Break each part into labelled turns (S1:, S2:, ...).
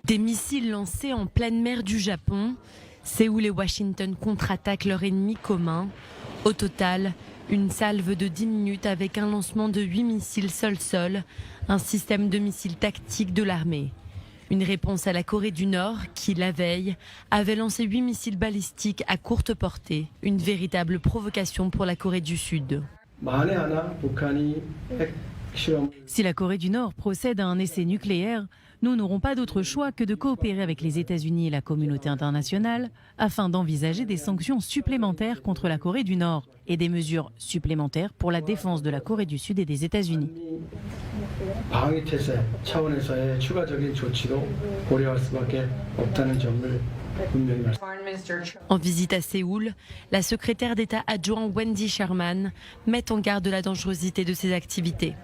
S1: Des missiles lancés en pleine mer du Japon. Séoul et Washington contre-attaquent leur ennemi commun. Au total, une salve de 10 minutes avec un lancement de 8 missiles sol-sol, un système de missiles tactiques de l'armée. Une réponse à la Corée du Nord qui, la veille, avait lancé 8 missiles balistiques à courte portée. Une véritable provocation pour la Corée du Sud.
S2: Si la Corée du Nord procède à un essai nucléaire, nous n'aurons pas d'autre choix que de coopérer avec les États-Unis et la communauté internationale afin d'envisager des sanctions supplémentaires contre la Corée du Nord et des mesures supplémentaires pour la défense de la Corée du Sud et des États-Unis.
S1: En visite à Séoul, la secrétaire d'État adjoint Wendy Sherman met en garde de la dangerosité de ces activités.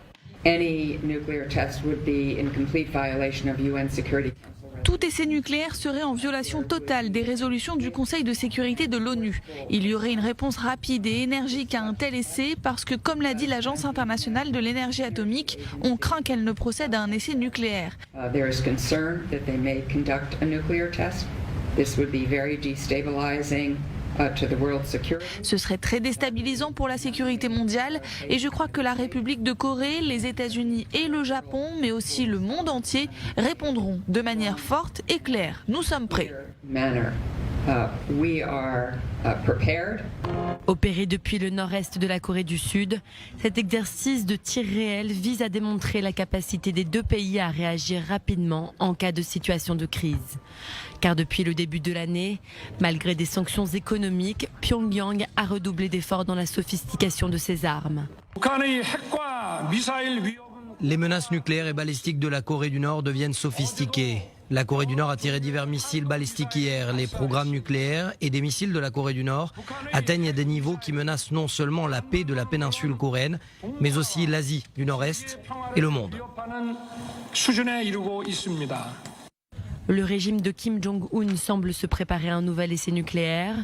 S3: Tout essai nucléaire serait en violation totale des résolutions du Conseil de sécurité de l'ONU. Il y aurait une réponse rapide et énergique à un tel essai parce que, comme l'a dit l'Agence internationale de l'énergie atomique, on craint qu'elle ne procède à un essai nucléaire. Ce serait très déstabilisant pour la sécurité mondiale et je crois que la République de Corée, les États-Unis et le Japon, mais aussi le monde entier, répondront de manière forte et claire. Nous sommes prêts.
S1: Opéré depuis le nord-est de la Corée du Sud, cet exercice de tir réel vise à démontrer la capacité des deux pays à réagir rapidement en cas de situation de crise. Car depuis le début de l'année, malgré des sanctions économiques, Pyongyang a redoublé d'efforts dans la sophistication de ses armes.
S4: Les menaces nucléaires et balistiques de la Corée du Nord deviennent sophistiquées. La Corée du Nord a tiré divers missiles balistiques hier. Les programmes nucléaires et des missiles de la Corée du Nord atteignent des niveaux qui menacent non seulement la paix de la péninsule coréenne, mais aussi l'Asie du Nord-Est et le monde.
S1: Le régime de Kim Jong-un semble se préparer à un nouvel essai nucléaire.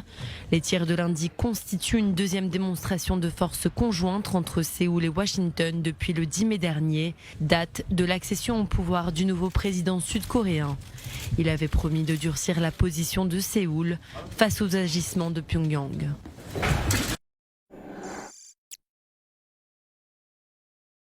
S1: Les tirs de lundi constituent une deuxième démonstration de force conjointe entre Séoul et Washington depuis le 10 mai dernier, date de l'accession au pouvoir du nouveau président sud-coréen. Il avait promis de durcir la position de Séoul face aux agissements de Pyongyang.